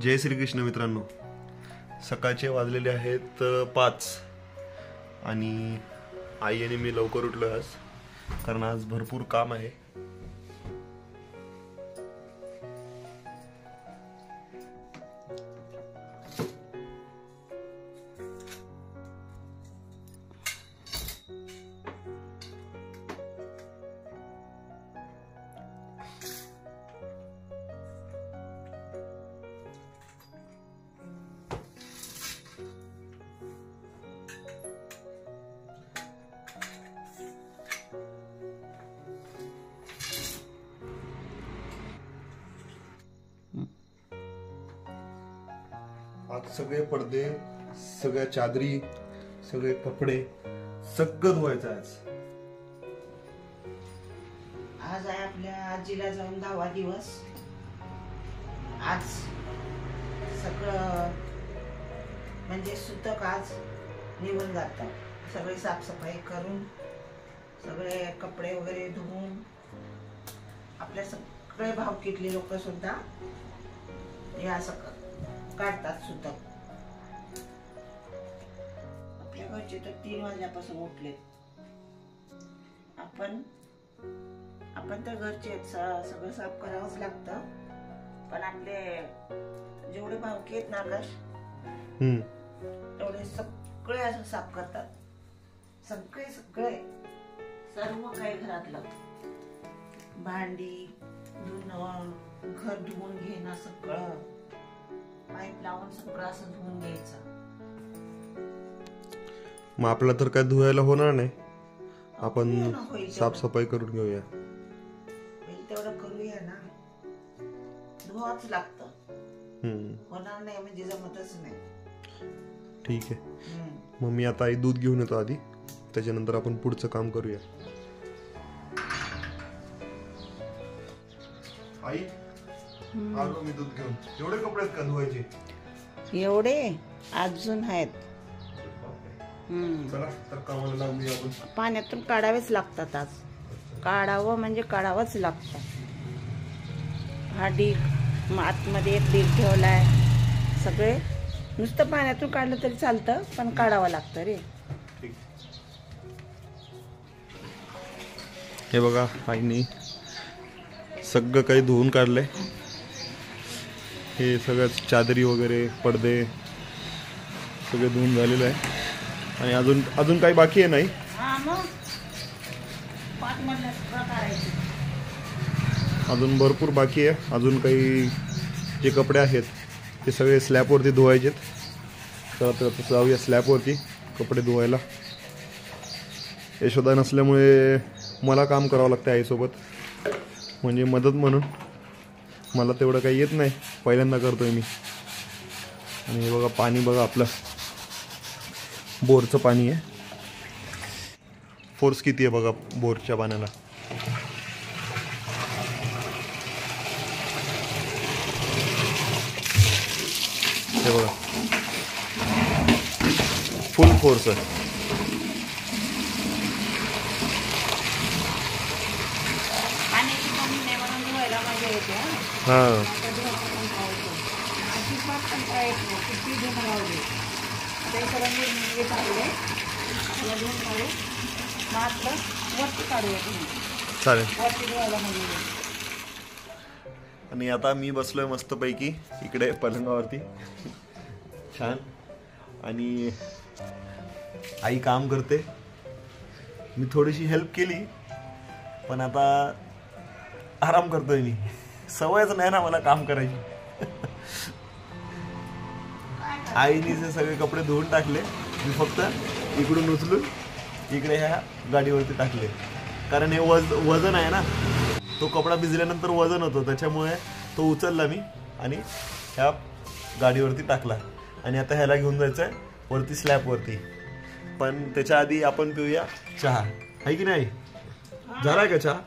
जय श्रीकृष्ण मित्रांनो, सकाळचे वाजलेले आहेत 5 आणि आई आणि मी लवकर उठलो आज, कारण आज भरपूर काम आहे. आज सगळे पडदे, सगळ्या चादरी, सगळे कपडे सगळं धुवायचं आज. आज आहे आपल्या आजीला जाऊन 10वा दिवस. आज सगळं म्हणजे सुतक आज निघून जातं. सगळी साफसफाई करून सगळे कपडे वगैरे धुवून आपल्या सगळे भावकीतले लोक सुद्धा हे असं काढतात सुतक. आपल्या घरचे तर 3 वाजल्यापासून उठले. आपण तर घरचे सगळं साफ करावंच लागतं, पण आपले जेवढे भावकी आहेत ना आकाश, तेवढे सगळे असं साफ करतात. सगळे सर्व काही घरातलं भांडी धुणं, घर धुवून घेणं, सगळं पाईप लावून सगळं असं धुवून घ्यायचं. मग आपला तर काय धुवायला होणार नाही, आपण साफसफाई करून घेऊया. तेवढं करूया ना, धुवाच लागतं. होणार नाही म्हणजे जमतच नाही. ठीक आहे, मग मी आता आई दूध घेऊन येतो आधी, त्याच्यानंतर आपण पुढचं काम करूया. आई आलो मी दूध घेऊन. एवढे कपडे का धुवायचे? एवढे अजून आहेत. चला तर कामाला लागूया आपण. पाण्यातून काढावेच लागतात. आज काढावं म्हणजे काढावंच लागतं. हा डीग आतमध्ये एक डीग ठेवलाय. सगळे नुसतं पाण्यातून काढलं तरी चालतं, पण काढावं लागतं रे. हे बघा, आईनी सगळं काही धुवून काढलंय. हे सगळं चादरी वगैरे पडदे सगळे धुवून झालेलं आहे आणि अजून काही बाकी आहे. नाही, अजून भरपूर बाकी आहे. अजून काही जे कपडे आहेत ते सगळे स्लॅबवरती धुवायचेत. तर आता जाऊया स्लॅबवरती कपडे धुवायला. यशोदा नसल्यामुळे मला काम करावं लागतं आईसोबत, म्हणजे मदत म्हणून. मला तेवढं काही येत नाही, पहिल्यांदा करतोय मी. आणि हे बघा पाणी, बघा आपलं बोरचं पाणी आहे. फोर्स किती आहे बघा बोरच्या पाण्याला. हे बघा, फुल फोर्स आहे. हां, चालेल. आणि आता मी बसलोय मस्तपैकी इकडे पलंगावरती छान, आणि आई काम करते. मी थोडीशी हेल्प केली, पण आता आराम करतोय मी. सवयच नाही ना मला काम करायची. आईने जे सगळे कपडे धुवून टाकले, मी फक्त इकडून उचलून इकडे ह्या गाडीवरती टाकले. कारण हे वजन आहे ना, तो कपडा भिजल्यानंतर वजन होतो, त्याच्यामुळे तो उचलला मी आणि ह्या गाडीवरती टाकला. आणि आता ह्याला घेऊन जायचं आहे वरती स्लॅबवरती. पण त्याच्या आधी आपण पिऊया चहा, आहे की नाही? झालाय का चहा?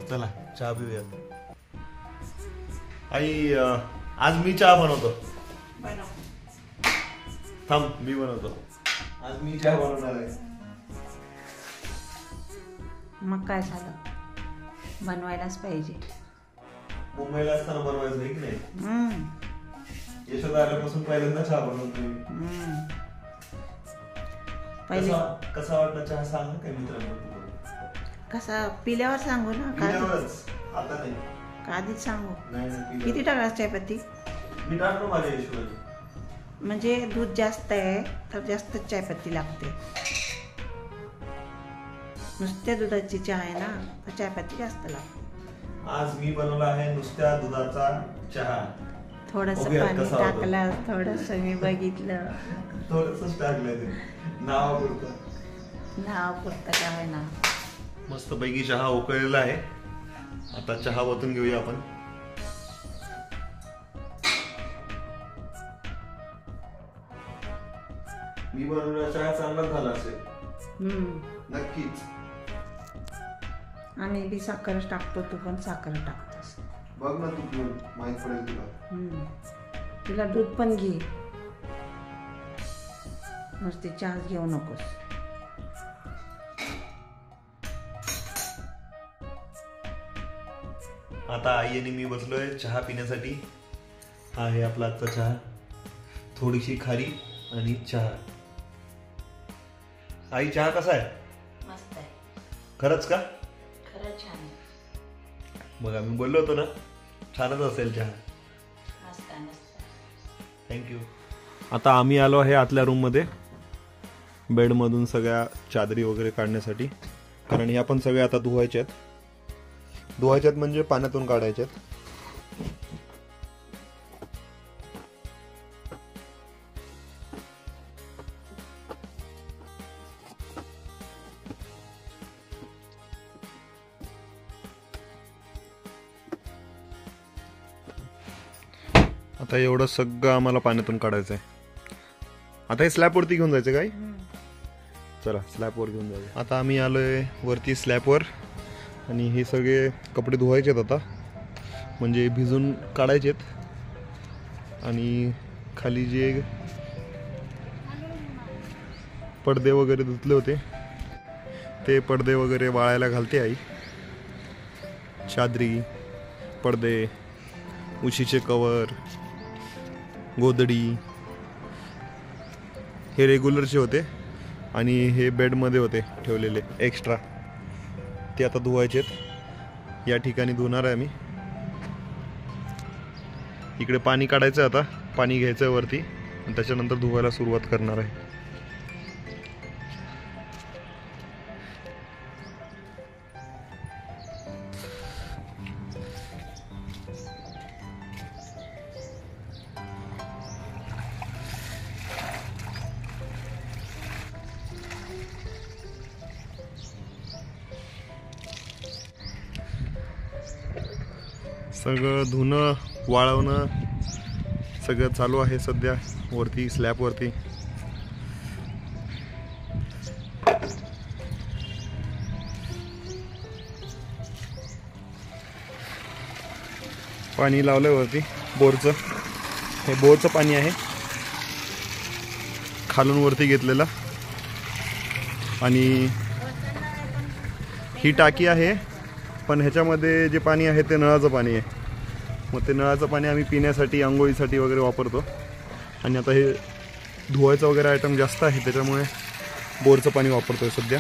चला चहा पिऊया. आई आज मी चहा बनवतो. थांब, मी बनवतो. आज मी चहा बनवणार आहे. मग काय झालं, बनवायलाच पाहिजे. मुंबईला असताना बनवायचं आहे की नाही? हम्म. यशोदा आल्यापासून पहिल्यांदा चहा बनवतो मी. हम्म. पहिले कसा वाटला चहा सांग ना काय मित्रांनो. कसा पिल्यावर सांगू ना का पिल्यावरच, आता नाही. आधीच सांगू? नाही नाही, किती पिल्यावर. टाकायचं चायपत्ती? मी टाकलो माझ्या यशोदाने. म्हणजे दूध जास्त आहे तर जास्त चायपत्ती लागते. नुसत्या दुधाची चहा आहे ना तर चायपत्ती जास्त लागते. आज मी बनवला आहे नुसत्या दुधाचा चहा. थोडस बघूया पाणी कसा होतो. टाकलं, थोडस मी बघितलं, थोडंसंच टाकलंय ते नावापुरतं. नाव पुरतं काय ना. मस्त पैकी चहा उकळलेला आहे. आता चहा ओतून घेऊया आपण. मी बनवलेला चहा चांगला झाला असेल नक्कीच. आम्ही बी साखरच टाकतो, तू पण साखर टाकतोस. बघ ना तू पिऊन माहित पडेल तुला. तुला दूध पण घे, नुसते चहा घेऊ नकोस. आता आई आणि मी बसलोय चहा पिण्यासाठी. हा आहे आपला आजचा चहा. थोडीशी खारी आणि चहा. आई चहा कसा आहे? मस्त आहे. खरंच का? खरंच छान आहे. मग आम्ही बोललो होतो ना छानच असेल चहा. मस्त आहे, मस्त आहे. थँक्यू. आता आम्ही आलो आहे आतल्या रूममध्ये बेडमधून सगळ्या चादरी वगैरे काढण्यासाठी. कारण ह्या पण सगळ्या आता धुवायच्यात. धुवायच्यात म्हणजे पाण्यातून काढायच्यात. आता एवढं सगळं आम्हाला पाण्यातून काढायचं आहे. आता हे स्लॅबवरती घेऊन जायचं काय? चला स्लॅबवर घेऊन जायचं. आता आम्ही आलोय वरती स्लॅबवर आणि हे सगळे कपडे धुवायचेत आता, म्हणजे भिजून काढायचेत. आणि खाली जे पडदे वगैरे धुतले होते ते पडदे वगैरे वाळायला घालते आई. चादरी, पडदे, उशीचे कवर, गोदडी हे रेग्युलरचे होते आणि हे बेडमध्ये होते ठेवलेले एक्स्ट्रा, ते आता धुवायचेत. या ठिकाणी धुणार आहे आम्ही. इकडे पाणी काढायचं, आता पाणी घ्यायचं वरती आणि त्याच्यानंतर धुवायला सुरुवात करणार आहे. सगळं धुणं वाळवणं सगळं चालू आहे सध्या वरती स्लॅबवरती. पाणी लावलंय वरती बोरचं. हे बोरचं पाणी आहे, खालून वरती घेतलेलं. आणि ही टाकी आहे, पण ह्याच्यामध्ये जे पाणी आहे ते नळाचं पाणी आहे. मग ते नळाचं पाणी आम्ही पिण्यासाठी, आंघोळीसाठी वगैरे वापरतो. आणि आता हे धुवायचं वगैरे आयटम जास्त आहे त्याच्यामुळे बोरचं पाणी वापरतोय सध्या.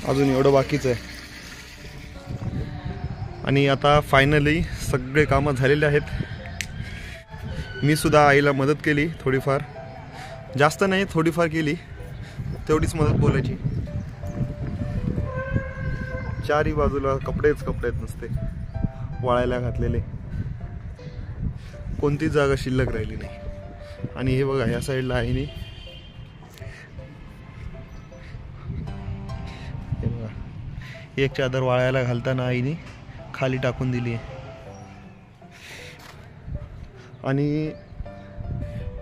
अजून एवढं बाकीच आहे. आणि आता फायनली सगळे कामं झालेले आहेत. मी सुद्धा आईला मदत केली थोडीफार, जास्त नाही थोडीफार केली, तेवढीच मदत बोलायची. चारही बाजूला कपडेच कपडे आहेत नुसते वाळायला घातलेले, कोणतीच जागा शिल्लक राहिली नाही. आणि हे बघा ह्या साईडला आईने हे बघा एक चादर वाळायला घालताना आईने खाली टाकून दिली आहे. आणि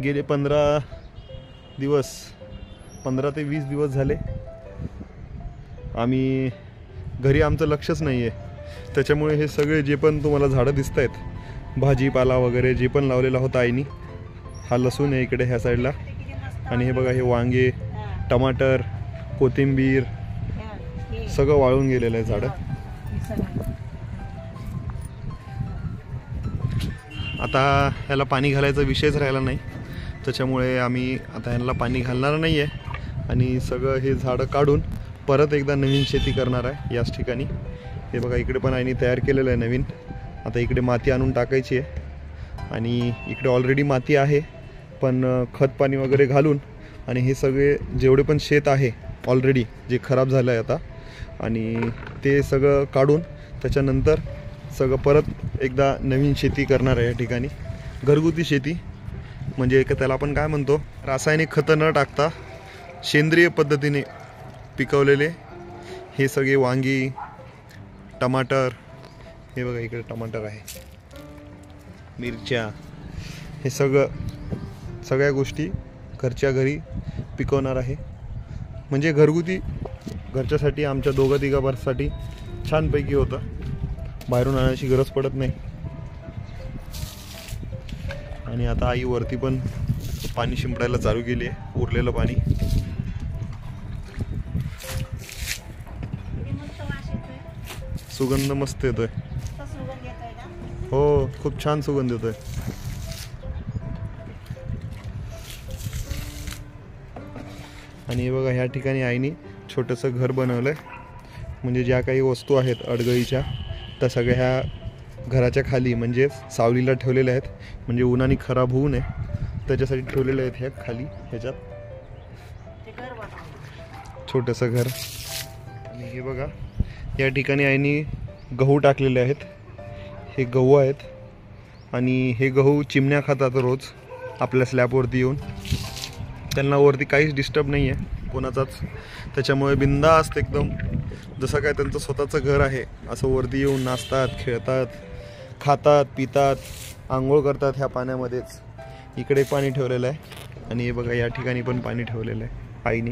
गेले 15 ते 20 दिवस झाले आम्ही घरी, आमचं लक्षच नाही आहे. त्याच्यामुळे हे सगळे जे पण तुम्हाला झाडं दिसत आहेत, भाजीपाला वगैरे जे पण लावलेला होता आईनी, हा लसूण आहे इकडे ह्या साईडला, आणि हे बघा हे वांगे, टमाटर, कोथिंबीर सगळं वाळून गेलेलं आहे झाडं. आता ह्याला पाणी घालायचा विषयच राहिला नाही, त्याच्यामुळे आम्ही आता ह्याला पाणी घालणार नाही आहे आणि सगळं हे झाडं काढून परत एकदा नवीन शेती करणार आहे याच ठिकाणी. हे बघा इकडे पण आईने तयार केलेलं आहे नवीन. आता इकडे माती आणून टाकायची आहे आणि इकडे ऑलरेडी माती आहे, पण खत पाणी वगैरे घालून आणि हे सगळे जेवढे पण शेत आहे ऑलरेडी जे खराब झालं आहे आता, आणि ते सगळं काढून त्याच्यानंतर सगळं परत एकदा नवीन शेती करणार आहे या ठिकाणी. घरगुती शेती म्हणजे त्याला आपण काय म्हणतो, रासायनिक खतं न टाकता सेंद्रिय पद्धतीने पिकवलेले हे सगळे वांगी, टमाटर, हे बघा इकडे टमाटर आहे, मिरच्या, हे सगळ्या गोष्टी घरच्या घरी पिकवणार आहे. म्हणजे घरगुती घरच्यासाठी आमच्या दोघं तिघांसाठी छानपैकी होतं, बाहेरून आणायची गरज पडत नाही. आणि आता आई वरती पण पाणी शिंपडायला चालू केली आहे, उरलेलं पाणी. सुगंध मस्त येतोय. हो खूप छान सुगंध येतोय. आणि हे बघा ह्या ठिकाणी आईने छोटंसं घर बनवलंय, म्हणजे ज्या काही वस्तू आहेत अडगळीच्या त्या सगळ्या ह्या घराच्या खाली म्हणजे सावलीला ठेवलेल्या आहेत, म्हणजे उन्हाने खराब होऊ नये त्याच्यासाठी ठेवलेले आहेत ह्या खाली ह्याच्यात छोटंसं घर. आणि हे बघा या ठिकाणी आईने गहू टाकलेले आहेत, हे गहू आहेत आणि हे गहू चिमण्या खातात रोज आपल्या स्लॅबवरती येऊन. त्यांना वरती काहीच डिस्टर्ब नाही आहे कोणाचाच, त्याच्यामुळे बिंदास्त एकदम जसं काय त्यांचं स्वतःचं घर आहे असं वरती येऊन नाचतात, खेळतात, खातात, पितात, आंघोळ करतात ह्या पाण्यामध्येच. इकडे पाणी ठेवलेलं आहे आणि हे बघा या ठिकाणी पण पाणी ठेवलेलं आहे आईने.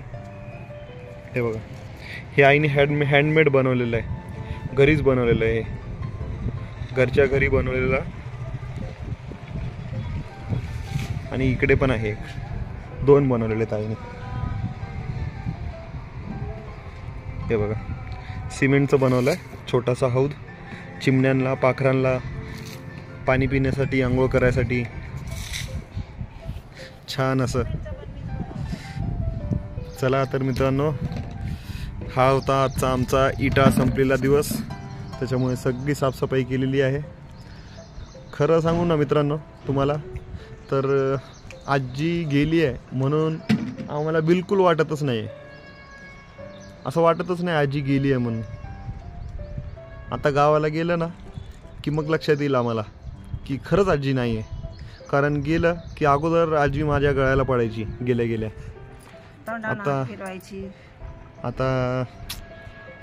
हे बघा हे आईने हँडमेड बनवलेलं आहे, घरीच बनवलेलं आहे, घरच्या घरी बनवलेलं. आणि इकडे पण आहे एक, 2 बनवलेले आहेत आईने. हे बघा सिमेंटचं बनवलं आहे छोटासा हौद, चिमण्यांना पाखरांना पाणी पिण्यासाठी, आंघोळ करायसाठी छान असं. चला तर मित्रांनो, हा होता आजचा आमचा इटा संपलेला दिवस, त्याच्यामुळे सगळी साफसफाई केलेली आहे. खरं सांगू ना मित्रांनो तुम्हाला, तर आजी गेली आहे म्हणून आम्हाला बिलकुल वाटतच नाही आहे, असं वाटतच नाही आजी गेली आहे म्हणून. आता गावाला गेलं ना की मग लक्षात येईल आम्हाला की खरंच आजी नाही आहे, कारण गेलं की अगोदर आजी माझ्या गळ्याला पडायची गेल्या गेल्या. आता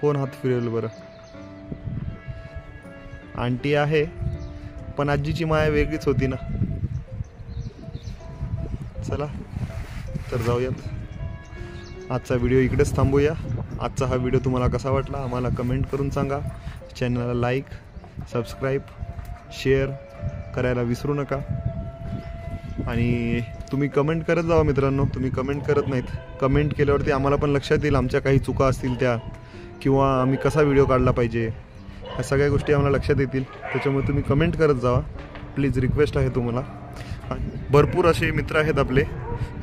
कोण हात फिरवलं बरं. आंटी आहे पण आजीची माया वेगळीच होती ना. चला तर जाऊयात, आजचा व्हिडिओ इकडेच थांबूया. आजचा हा व्हिडिओ तुम्हाला कसा वाटला आम्हाला कमेंट करून सांगा. चॅनलला लाईक, सबस्क्राईब, शेअर करायला विसरू नका. आणि तुम्ही कमेंट करत जावा मित्रांनो, तुम्ही कमेंट करत नाहीत. कमेंट केल्यावरती आम्हाला पण लक्षात येईल आमच्या काही चुका असतील त्या, किंवा आम्ही कसा व्हिडिओ काढला पाहिजे, ह्या सगळ्या गोष्टी आम्हाला लक्षात येतील. त्याच्यामुळे तुम्ही कमेंट करत जावा प्लीज, रिक्वेस्ट आहे तुम्हाला. भरपूर असे मित्र आहेत आपले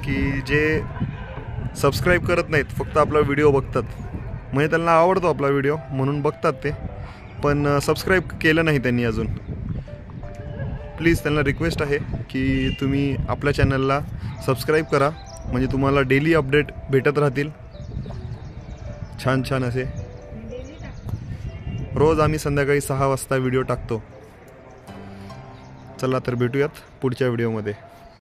की जे सबस्क्राईब करत नाहीत, फक्त आपला व्हिडिओ बघतात. म्हणजे त्यांना आवडतो आपला व्हिडिओ म्हणून बघतात ते, पण सबस्क्राईब केलं नाही त्यांनी अजून. प्लीज त्यांना रिक्वेस्ट आहे की तुम्ही आपल्या चॅनलला सबस्क्राईब करा, म्हणजे तुम्हाला डेली अपडेट भेटत राहतील छान छान असे. रोज आम्ही संध्याकाळी 6 वाजता व्हिडिओ टाकतो. चला तर भेटूयात पुढच्या व्हिडिओमध्ये.